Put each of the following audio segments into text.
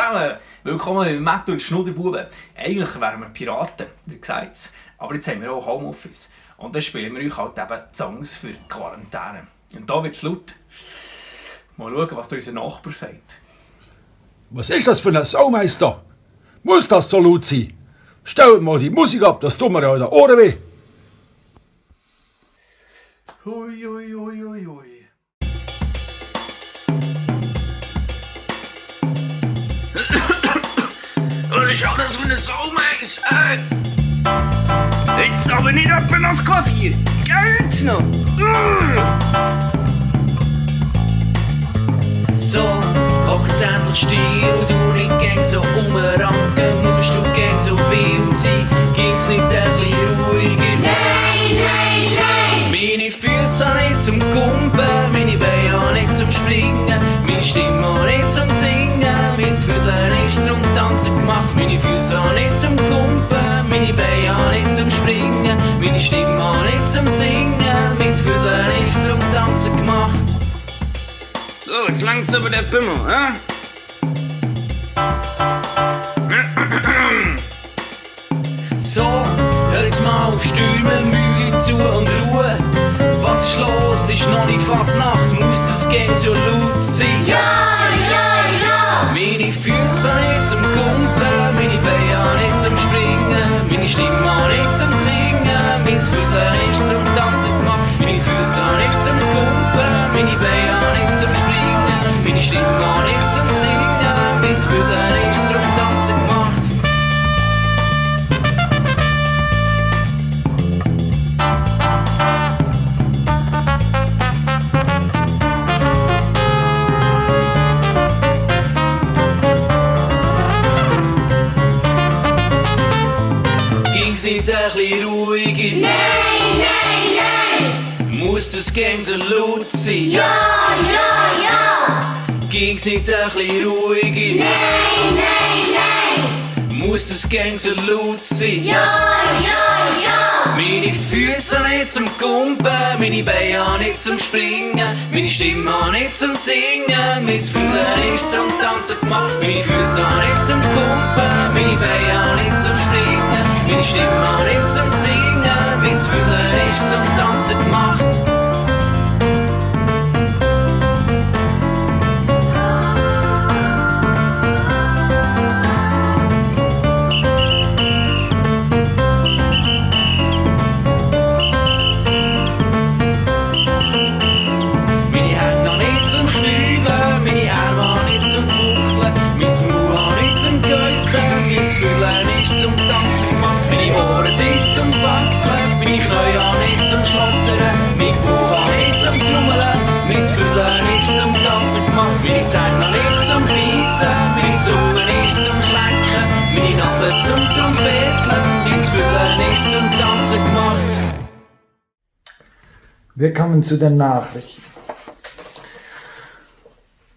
zusammen, willkommen mit Matt und Schnudderbuben. Eigentlich wären wir Piraten, wie gesagt. Aber jetzt haben wir auch Homeoffice. Und dann spielen wir euch halt eben Songs für die Quarantäne. Und da wird es laut. Mal schauen, was da unser Nachbar sagt. Was ist das für ein Saumeister? Muss das so laut sein? Stellt mal die Musik ab, das tut mir ja in den Ohren weh. Hui, hui, hui, hui, hui. Was ist das für ein Saumeis? Jetzt aber nicht etwa das Klavier. Geht's noch? So, hockt's endlich still, du nicht gäng so umranken, musst du gäng so wild sein, ging's nicht ein bisschen ruhiger? Nein, nein, nein! Meine Füße auch nicht zum Kumpen, meine Beine auch nicht zum Springen, meine Stimme auch nicht zum Singen, mein Vierteln ist zum Tanzen gemacht, meine Füße auch nicht zum Kumpen, meine Beine auch nicht zum Springen, meine Stimme auch nicht zum Singen, mein Vierteln ist zum Tanzen gemacht. So, jetzt langt's aber der Pimmel, hä? So, hör jetzt mal auf Stürmen, Mühle zu und Ruhe. Was ist los? Ist noch nicht fast Nacht, muss das Gang so laut sein? Ja, ja, ja! Meine Füße auch nicht zum Kumpen, meine Beine auch nicht zum Springen, meine Stimme auch nicht zum Singen, mein Vierteln ist zum Tanzen gemacht. Meine Füße auch nicht zum Kumpen, meine Beine auch nicht zum Springen, meine Stimme auch nicht zum Singen, mein Vierteln ist zum Tanzen gemacht. Nicht ein bisschen ruhiger? Nein, nein, nein! Muss das Gang so laut sein? Ja, ja, ja! Ging's nicht ein bisschen ruhiger? Nein, nein, nein! Muss das Gang so laut sein? Ja, ja, ja! Meine Füße auch nicht zum Kumpen, meine Beine auch nicht zum Springen, meine Stimme auch nicht zum Singen, mein Fühlen ist zum Tanzen gemacht. Meine Füße auch nicht zum Kumpen, meine Beine auch nicht zum Springen, meine Stimme auch nicht zum Singen, mein Fühlen ist zum Tanzen gemacht. Zum Wackeln, meine Knie auch nicht zum Schlottern, mein Bauch auch nicht zum Trommeln, mein Vierteln ist zum Tanzen gemacht, meine Zähne auch nicht zum Beißen, meine Zunge ist zum Schlecken, meine Nase zum Trompeten, mein Vierteln ist zum Tanzen gemacht. Wir kommen zu den Nachrichten.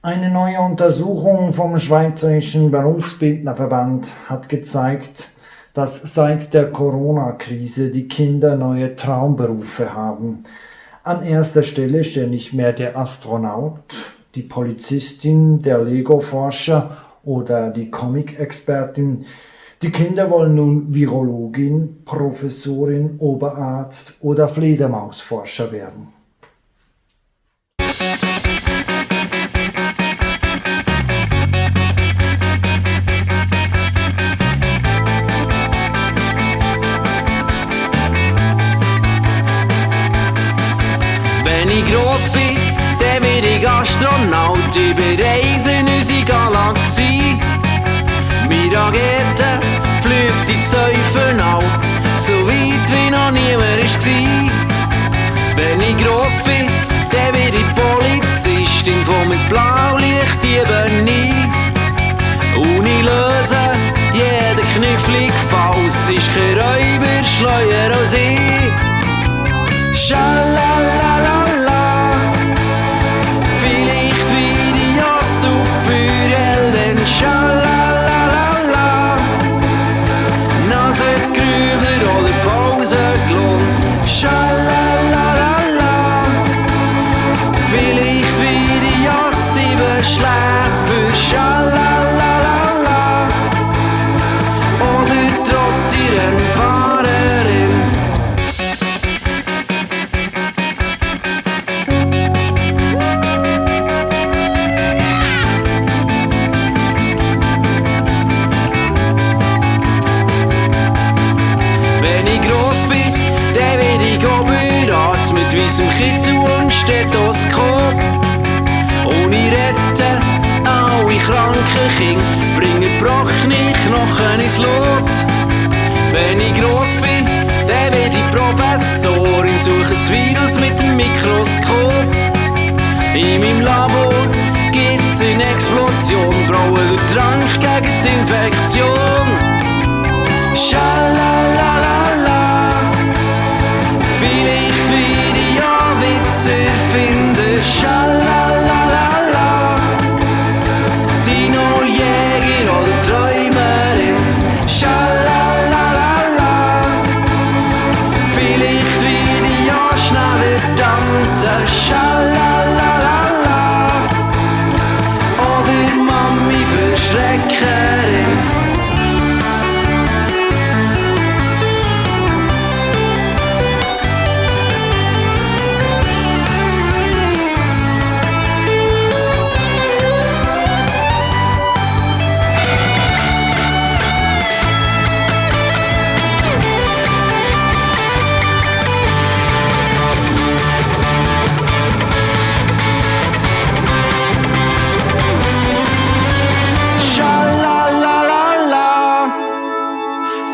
Eine neue Untersuchung vom Schweizerischen Berufsbildnerverband hat gezeigt, dass seit der Corona-Krise die Kinder neue Traumberufe haben. An erster Stelle stehen nicht mehr der Astronaut, die Polizistin, der Lego-Forscher oder die Comic-Expertin. Die Kinder wollen nun Virologin, Professorin, Oberarzt oder Fledermausforscher werden. Wenn ich gross bin, dann werde ich Astronaut, ich bereise in unsere Galaxie. Meine Rakete fliegt ins Teufel, so weit wie noch niemand war. Wenn ich gross bin, dann werde ich Polizistin, voll mit Blaulicht Dieben ein. Und ich löse jeden kniffligen Fall, es ist kein Räuber schleuer als ich. Schalalala, vielleicht wie die Superhelden. Schalalala, Nasengrübler oder Pausenklon. Schalalala, vielleicht wie die Schläfer. Schalalala. weissem Kittel und Stethoskop. Ohne Retten alle kranken Kinder, bringen gebrochene Knochen ins Lot. Wenn ich gross bin, dann werde ich Professorin, suche ein Virus mit dem Mikroskop. In meinem Labor gibt's eine Explosion, braue den Trank gegen die Infektion. Schalalalala, vielleicht werde ich ja Witze erfinden. Schalalalala, Dino Jäger oder Träumerin. Schalalalala, vielleicht werde ich ja schneller Tante. Schalalalala, oder Mami Verschreckerin.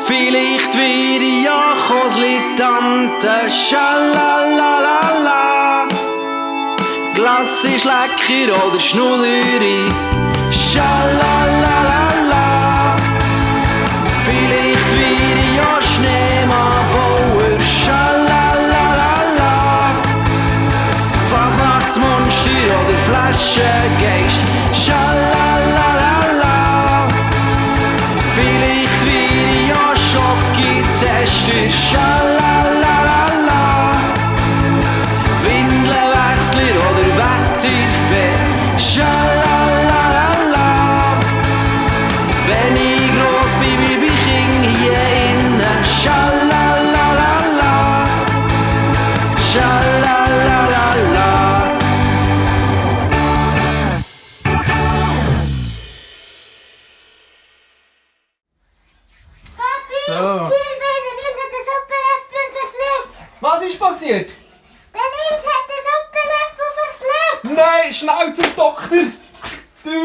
Vielleicht werde ich ja Kosli-Tante. Schalalalala, Glassi-Schlecker oder Schnulleri. Schalalalala, vielleicht werde ich ja Schneemannbauer. Schalalalala, Fasnachtsmonster oder Flaschengeist. Schalalalala, vielleicht werde ich ja Schocki-Tester. Schalalalala, Windelwechsler oder Wetterfee. Schalalalala, wenn ich gross bin, bleib ich hier innen. Schalalalala, schalalalala. Papi, So. hier bin ich, mir hat der Suppenlöffel verschluckt. Was ist passiert? Der Nils hat den Suppenlöffel verschluckt. Nein, schnell zum Doktor! Du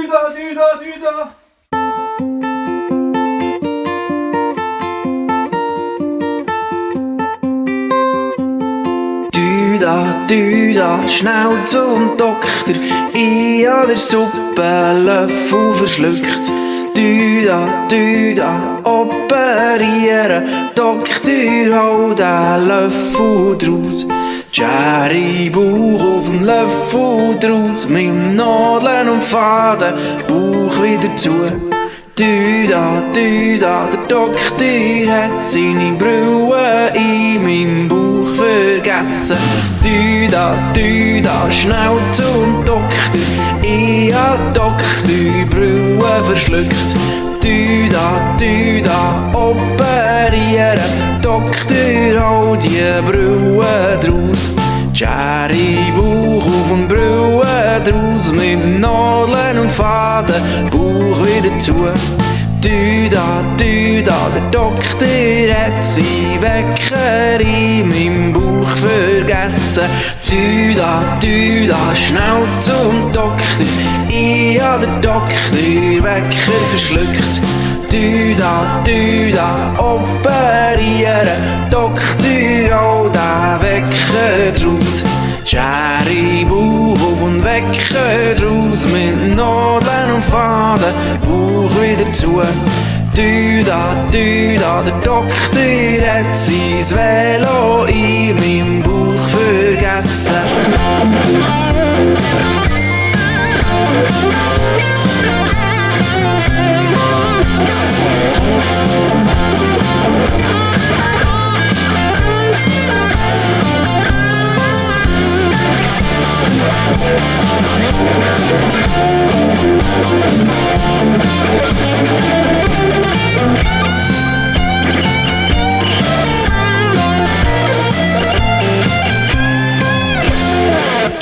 da. Du da, schnell zum Doktor. Ich hab den Suppenlöffel verschluckt. Du da, operieren. Doktor, hol den Löffel draus. Cherry Bauch auf den Löffel draus. Mit Nadeln und Faden, Bauch wieder zu. Du da, der Doktor hat seine Brille in meinem Bauch vergessen. Du da, schnell zum Doktor. Ich hab Doktorbrille verschluckt. Du da, operieren. Doktor, hol die Brille draus. Cherry Bauch auf und Brille draus. Mit Nadeln und Faden, Bauch wieder zu. Du da, der Doktor hat sein Wecker in meinem Bauch vergessen. Du da, schnell zum Doktor. Ich hab den Doktor-Wecker verschluckt. Du da, operieren. Doktor, hol den Wecker draus. Cherry Bauch und Wecker draus. Mit Nadeln und Faden, Bauch wieder zu. Du da, der Doktor hat sein Velo in meinem Bauch vergessen.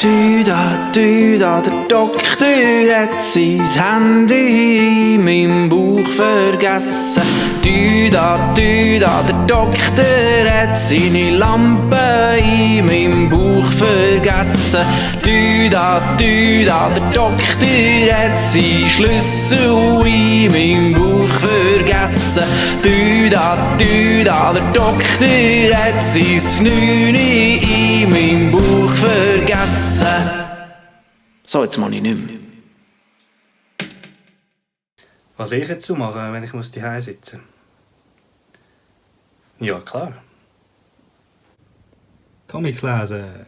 Du da, der Doktor hat sein Handy in meinem Bauch vergessen. Der Doktor hat seine Lampe in meinem Bauch vergessen. Der Doktor hat seinen Schlüssel in meinem Bauch vergessen. Der Doktor hat sein Neune in meinem Bauch vergessen. So, jetzt mache ich nicht mehr. Was soll ich jetzt so machen, wenn ich zu Hause sitzen muss? Ja, klar. Comics lesen.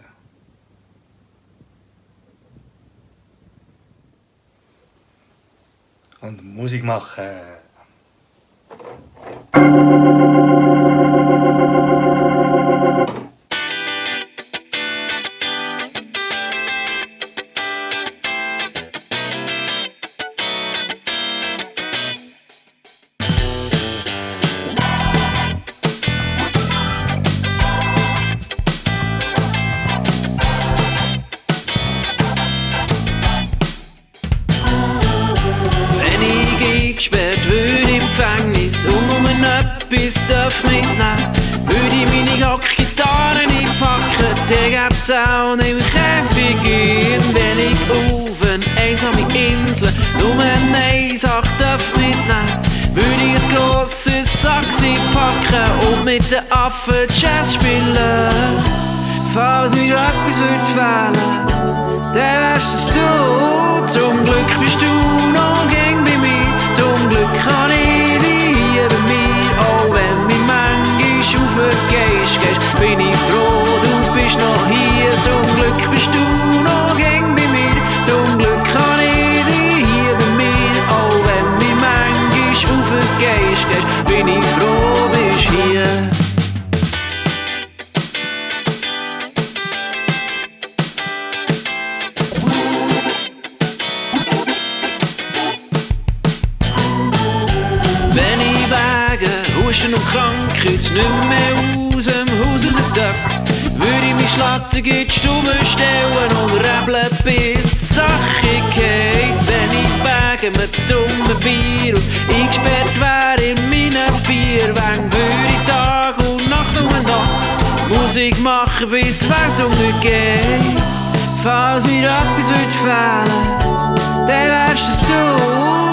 Und Musik machen. Gesperrt würde im Gefängnis und nur etwas darf mitnehmen. Würde ich meine Rockgitarre nicht packen, dann gäb's auch nicht im Käfig gehen. Wenn ich auf eine einsame Insel nur eine Sache darf mitnehmen, würde ich ein grosses Saxi packen und mit den Affen Jazz spielen. Falls mir etwas würde fehlen, dann wärst es du. Zum Glück bist du noch gern bei mir. Zum Glück kann ich dich hier bei mir. Auch wenn mich manchmal aufgehst, bin ich froh, du bist noch hier. Zum Glück bist du noch gern bei mir. Zum Glück kann ich dich hier bei mir. Auch wenn mich manchmal aufgehst, bin ich froh, bist hier. Und Krankheit nicht mehr aus dem Haus raus darf, würde ich mich schlatten in die Stube stellen und rebeln bis das Dach geht. Wenn ich wegen einem dummen Virus eingesperrt wäre in meinen vier Wängen, würde ich Tag und Nacht nur noch Musik machen, bis die Welt untergeht. Falls mir etwas würde fehlen, dann wärst es du.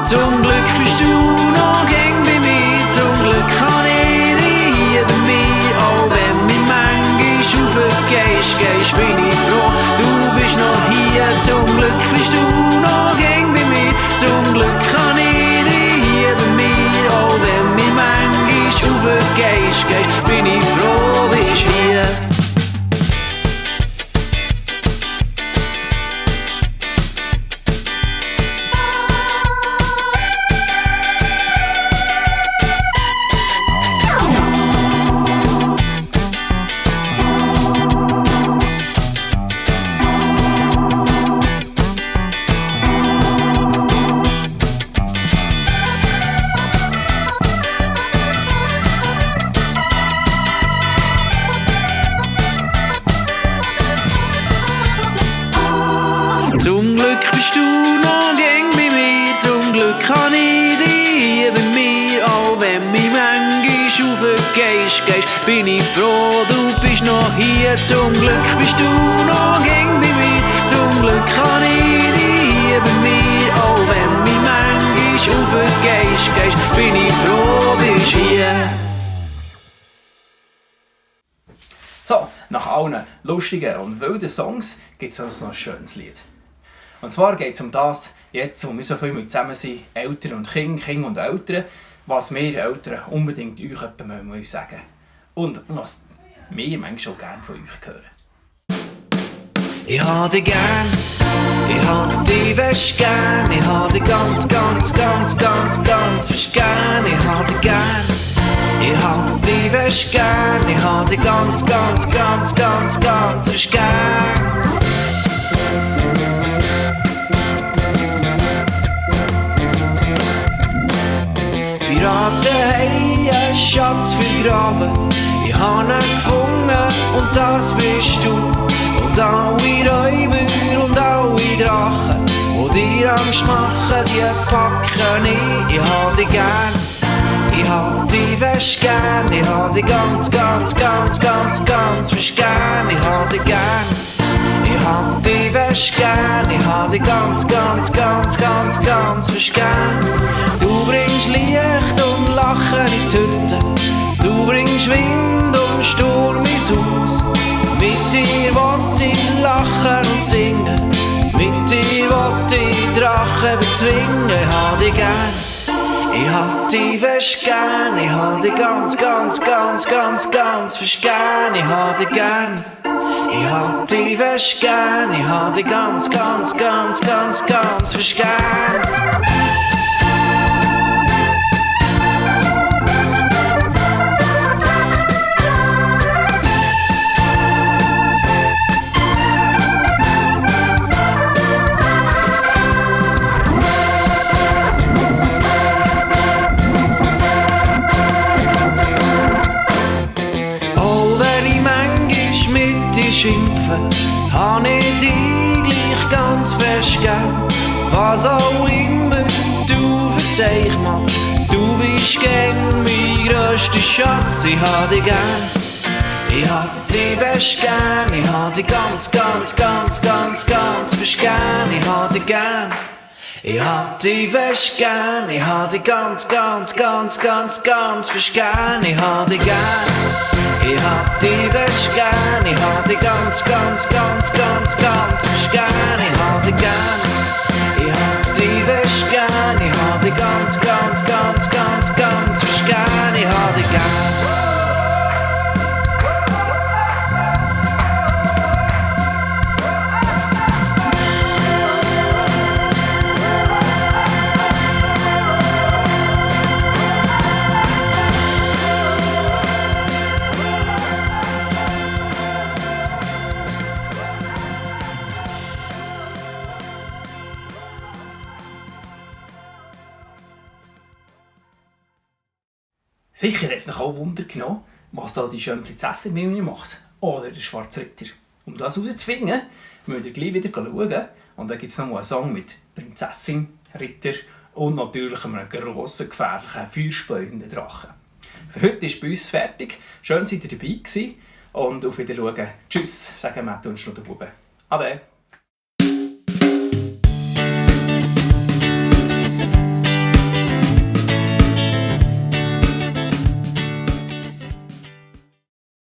Zum Glück bist du noch gern bei mir. Zum Glück kann ich dich hier bei mir. Auch wenn mich manchmal aufgehst, bin ich froh, du bist noch hier. Zum Glück bist du noch gern bei mir. Zum Glück kann ich dich hier bei mir. Auch wenn mich manchmal aufgehst, bin ich froh, bist hier. Zum Glück bist du noch gern bei mir. Zum Glück kann ich dich hier bei mir. Auch wenn mich manchmal aufgehst, bin ich froh, du bist noch hier. Zum Glück bist du noch gern bei mir. Zum Glück kann ich dich hier bei mir. Auch wenn mich manchmal aufgehst, bin ich froh, bist hier. So, nach allen lustigen und wilden Songs gibt es also noch ein schönes Lied. Und zwar geht es um das, jetzt wo wir so viel mit zusammen sind, Eltern und Kinder und Eltern, was wir Eltern unbedingt euch etwas sagen. Und was wir manchmal auch gerne von euch hören. Ich hab dich gern, ich hab dich fest gern, ich hab dich ganz fest gern, ich hab dich gern, ich hab dich fest gern, ich hab dich ganz fest gern. Piraten haben einen Schatz vergraben, ich hab ihn gefunden und das bist du. Und alle Räuber und alle Drachen, die dir Angst machen, die packen ich hab dich gern, Ich hab dich fest gern, ich hab dich ganz, ganz, ganz, ganz, ganz fest gern, ich hab dich gern. Ich hab dich fest gern, ich hab dich ganz, ganz, ganz, ganz, ganz fest gern. Du bringst Licht und Lachen in die Hütte, du bringst Wind und Sturm ins Haus. Mit dir wollt ich lachen und singen, mit dir wollt ich Drachen bezwingen. Ich hab dich gern, ich hab dich fest gern, ich hab dich ganz, ganz, ganz, ganz, ganz fest gern, ich hab dich gern. Ich hab dich fest gern, ich hab dich ganz, ganz, ganz, ganz, ganz fest gern. Schimpfen, hab ich dich gleich ganz fest gern. Was auch immer du für sich machst, du bist gern mein grösster Schatz. Ich hab dich gern, ich hab dich fest gern, ich hab dich ganz, ganz, ganz, ganz, ganz fest gern. Ich hab dich gern, ich hab dich fest gern, ich hab dich ganz, ganz, ganz, ganz, ganz fest gern. Ich hab dich gern. Ich hab dich fest gern, ich hab dich ganz, ganz, ganz, ganz, ganz fest gern. Ich hab dich gern, ich hab dich fest gern, ich hab dich ganz, ganz, ganz, ganz, ganz fest gern. Ich hab dich gern. Sicher hat es noch auch Wunder genommen, was da die schöne Prinzessin mit mir macht. Oder der schwarze Ritter. Um das herauszufinden, müsst ihr gleich wieder schauen. Und dann gibt es noch mal einen Song mit Prinzessin, Ritter und natürlich einem grossen, gefährlichen, feuerspeienden Drachen. Für heute ist bei uns fertig. Schön, dass ihr dabei gewesen. Und auf Wiedersehen. Tschüss, sagen Matt und Schnuderbuben. Ade.